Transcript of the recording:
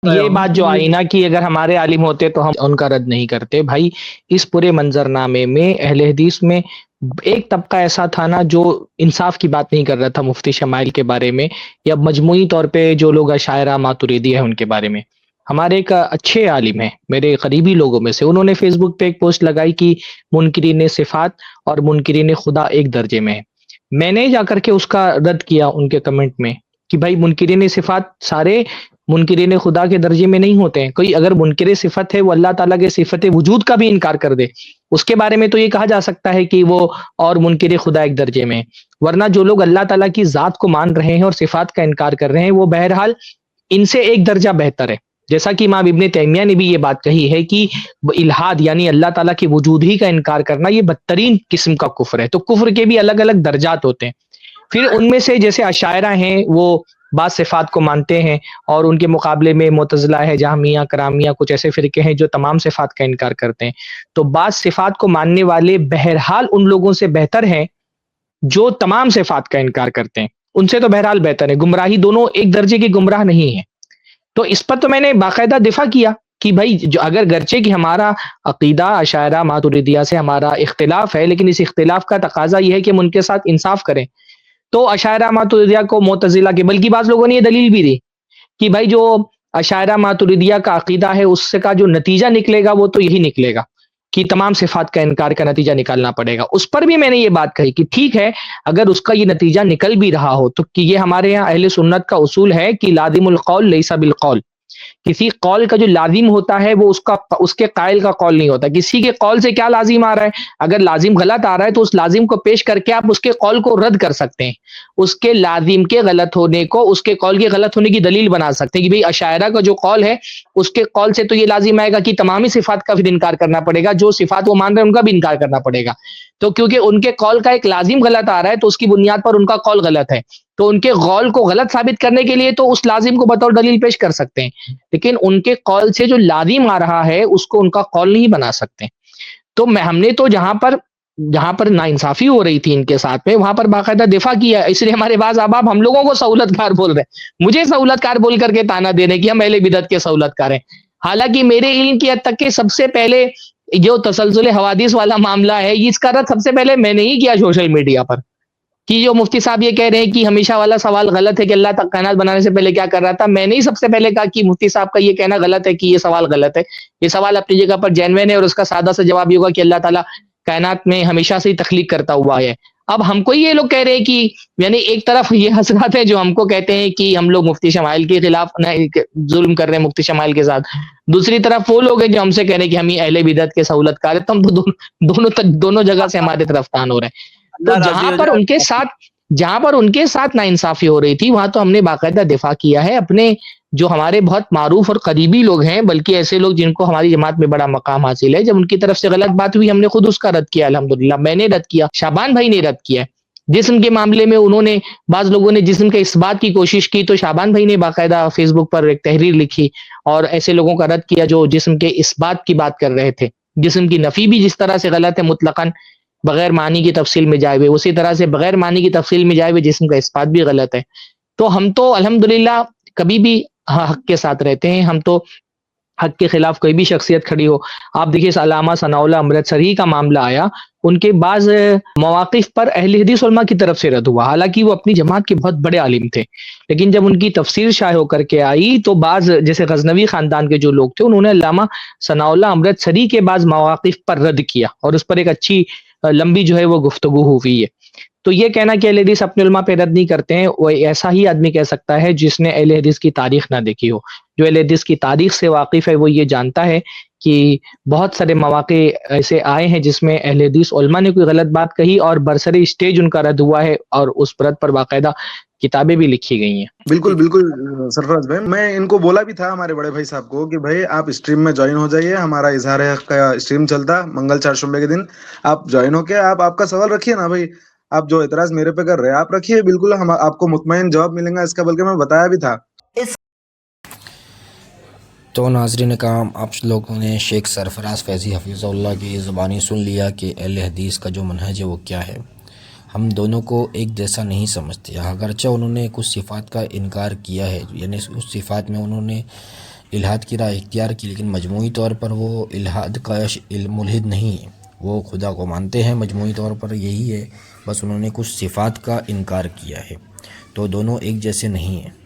یہ بات جو آئی نا کہ اگر ہمارے عالم ہوتے تو ہم ان کا رد نہیں کرتے بھائی. اس پورے منظرنامے میں اہل حدیث میں ایک طبقہ ایسا تھا نا جو انصاف کی بات نہیں کر رہا تھا مفتی شمائل کے بارے میں یا مجموعی طور پہ جو لوگ اشاعرہ ماتریدی ہیں ان کے بارے میں. ہمارے ایک اچھے عالم ہیں میرے قریبی لوگوں میں سے, انہوں نے فیس بک پہ ایک پوسٹ لگائی کہ منکرین صفات اور منکرین خدا ایک درجے میں ہے. میں نے جا کر کے اس کا رد کیا ان کے کمنٹ میں کہ بھائی منکرین صفات سارے منکرین خدا کے درجے میں نہیں ہوتے ہیں. کوئی اگر منکر صفت ہے وہ اللہ تعالیٰ کے صفت وجود کا بھی انکار کر دے اس کے بارے میں تو یہ کہا جا سکتا ہے کہ وہ اور منکر خدا ایک درجے میں ہے. ورنہ جو لوگ اللہ تعالیٰ کی ذات کو مان رہے ہیں اور صفات کا انکار کر رہے ہیں وہ بہرحال ان سے ایک درجہ بہتر ہے. جیسا کہ امام ابن تیمیہ نے بھی یہ بات کہی ہے کہ الحاد یعنی اللہ تعالیٰ کے وجود ہی کا انکار کرنا یہ بدترین قسم کا کفر ہے. تو کفر کے بھی الگ الگ درجات ہوتے ہیں. پھر ان میں سے جیسے اشاعرہ ہیں وہ بعض صفات کو مانتے ہیں اور ان کے مقابلے میں معتزلہ ہے, جہمیہ, کرامیہ, کچھ ایسے فرقے ہیں جو تمام صفات کا انکار کرتے ہیں. تو بعض صفات کو ماننے والے بہرحال ان لوگوں سے بہتر ہیں جو تمام صفات کا انکار کرتے ہیں, ان سے تو بہرحال بہتر ہے. گمراہی دونوں ایک درجے کی گمراہ نہیں ہے. تو اس پر تو میں نے باقاعدہ دفاع کیا کہ بھائی جو اگر گرچہ کہ ہمارا عقیدہ اشاعرہ ماتریدیہ سے ہمارا اختلاف ہے لیکن اس اختلاف کا تقاضا یہ ہے کہ ہم ان کے ساتھ انصاف کریں. تو اشاعرہ ماتریدیہ کو معتزلہ کے بلکہ بعض لوگوں نے یہ دلیل بھی دی کہ بھائی جو اشاعرہ ماتریدیہ کا عقیدہ ہے اس سے کا جو نتیجہ نکلے گا وہ تو یہی نکلے گا کہ تمام صفات کا انکار کا نتیجہ نکالنا پڑے گا. اس پر بھی میں نے یہ بات کہی کہ ٹھیک ہے اگر اس کا یہ نتیجہ نکل بھی رہا ہو تو کہ یہ ہمارے یہاں اہل سنت کا اصول ہے کہ لازم القول لیس بالقول, کسی قول کا جو لازم ہوتا ہے وہ اس کے قائل کا قول نہیں ہوتا. کسی کے قول سے کیا لازم آ رہا ہے, اگر لازم غلط آ رہا ہے تو اس لازم کو پیش کر کے آپ اس کے قول کو رد کر سکتے ہیں, اس کے لازم کے غلط ہونے کو اس کے قول کے غلط ہونے کی دلیل بنا سکتے ہیں کہ بھئی اشاعرہ کا جو قول ہے اس کے قول سے تو یہ لازم آئے گا کہ تمامی صفات کا پھر انکار کرنا پڑے گا, جو صفات وہ مان رہے ہیں ان کا بھی انکار کرنا پڑے گا. تو کیونکہ ان کے قول کا ایک لازم غلط آ رہا ہے تو اس کی بنیاد پر ان کا قول غلط ہے, تو ان کے قول کو غلط ثابت کرنے کے لیے تو اس لازم کو بطور دلیل پیش کر سکتے ہیں, لیکن ان کے قول سے جو لازم آ رہا ہے اس کو ان کا قول نہیں بنا سکتے. تو ہم نے تو جہاں پر ناانصافی ہو رہی تھی ان کے ساتھ میں وہاں پر باقاعدہ دفاع کیا. اس لیے ہمارے بعض احباب ہم لوگوں کو سہولت کار بول رہے ہیں, مجھے سہولت کار بول کر کے تانا دے رہے کہ ہم اہل بدعت کے سہولت کار ہیں. حالانکہ میرے علم کی حد تک کہ سب سے پہلے جو تسلسل حوادث والا معاملہ ہے اس کا رد سب سے پہلے میں نے ہی کیا سوشل میڈیا پر, کہ جو مفتی صاحب یہ کہہ رہے ہیں کہ ہمیشہ والا سوال غلط ہے کہ اللہ تک کائنات بنانے سے پہلے کیا کر رہا تھا. میں نے ہی سب سے پہلے کہا کہ مفتی صاحب کا یہ کہنا غلط ہے کہ یہ سوال غلط ہے. یہ سوال اپنی جگہ پر جینوین ہے اور اس کا سادہ سا جواب یہ ہوگا کہ اللہ تعالیٰ کائنات میں ہمیشہ سے ہی تخلیق کرتا ہوا ہے. اب ہم کو یہ لوگ کہہ رہے ہیں کہ یعنی ایک طرف یہ حضرات ہیں جو ہم کو کہتے ہیں کہ ہم لوگ مفتی شمائل کے خلاف ظلم کر رہے ہیں مفتی شمائل کے ساتھ, دوسری طرف وہ لوگ ہیں جو ہم سے کہہ رہے ہیں کہ ہم ہی اہل بدعت کے سہولت کار ہیں. تو ہم تو دونوں جگہ سے ہمارے طرف تان ہو رہے ہیں. تو جہاں پر ان کے ساتھ ناانصافی ہو رہی تھی وہاں تو ہم نے باقاعدہ دفاع کیا ہے. اپنے جو ہمارے بہت معروف اور قریبی لوگ ہیں بلکہ ایسے لوگ جن کو ہماری جماعت میں بڑا مقام حاصل ہے, جب ان کی طرف سے غلط بات ہوئی ہم نے خود اس کا رد کیا. الحمدللہ میں نے رد کیا, شعبان بھائی نے رد کیا. جسم کے معاملے میں انہوں نے بعض لوگوں نے جسم کے اس بات کی کوشش کی تو شعبان بھائی نے باقاعدہ فیس بک پر ایک تحریر لکھی اور ایسے لوگوں کا رد کیا جو جسم کے اس بات کی بات کر رہے تھے. جسم کی نفی بھی جس طرح سے غلط ہے مطلقاً بغیر معنی کی تفصیل میں جائے ہوئے, اسی طرح سے بغیر معنی کی تفصیل میں جائے ہوئے جسم کا اثبات بھی غلط ہے. تو ہم تو الحمدللہ کبھی بھی حق کے ساتھ رہتے ہیں. ہم تو حق کے خلاف کوئی بھی شخصیت کھڑی ہو, آپ دیکھیے علامہ ثناء اللہ امرتسری کا معاملہ آیا, ان کے بعض مواقف پر اہل حدیث علماء کی طرف سے رد ہوا, حالانکہ وہ اپنی جماعت کے بہت بڑے عالم تھے, لیکن جب ان کی تفسیر شائع ہو کر کے آئی تو بعض جیسے غزنوی خاندان کے جو لوگ تھے انہوں نے علامہ ثناء اللہ امرتسری کے بعض مواقف پر رد کیا اور اس پر ایک اچھی لمبی جو ہے وہ گفتگو ہوئی ہے. تو یہ کہنا کہ اہل حدیث اپنے علماء پہ رد نہیں کرتے ہیں, وہ ایسا ہی آدمی کہہ سکتا ہے جس نے اہل حدیث کی تاریخ نہ دیکھی ہو. جو اہل حدیث کی تاریخ سے واقف ہے وہ یہ جانتا ہے کہ بہت سارے مواقع ایسے آئے ہیں جس میں اہل حدیث علماء نے کوئی غلط بات کہی اور برسر اسٹیج ان کا رد ہوا ہے اور اس رد پر باقاعدہ کتابیں بھی لکھی گئی ہیں. بالکل بالکل سرفراز بھائی, میں ان کو بولا بھی تھا ہمارے بڑے بھائی صاحب کو کہ بھائی آپ اسٹریم میں جوائن ہو جائیے, ہمارا اظہار حق کا اسٹریم چلتا منگل 4 شنبے کے دن, آپ جوائن ہو کے آپ کا سوال رکھیے نا بھائی, آپ جو اعتراض میرے پہ کر رہے ہیں آپ رکھیے, بالکل ہم آپ کو مطمئن جواب ملے گا اس کا, بلکہ میں بتایا بھی تھا. تو ناظرین کرام, آپ لوگوں نے شیخ سرفراز فیضی حفیظہ اللہ کی زبانی سن لیا کہ اہل حدیث کا جو منہج ہے وہ کیا ہے. ہم دونوں کو ایک جیسا نہیں سمجھتے, اگرچہ انہوں نے کچھ صفات کا انکار کیا ہے, یعنی اس صفات میں انہوں نے الحاد کی راہ اختیار کی، لیکن مجموعی طور پر وہ الحاد کا ملحد نہیں ہے، وہ خدا کو مانتے ہیں، مجموعی طور پر یہی ہے، بس انہوں نے کچھ صفات کا انکار کیا ہے، تو دونوں ایک جیسے نہیں ہیں۔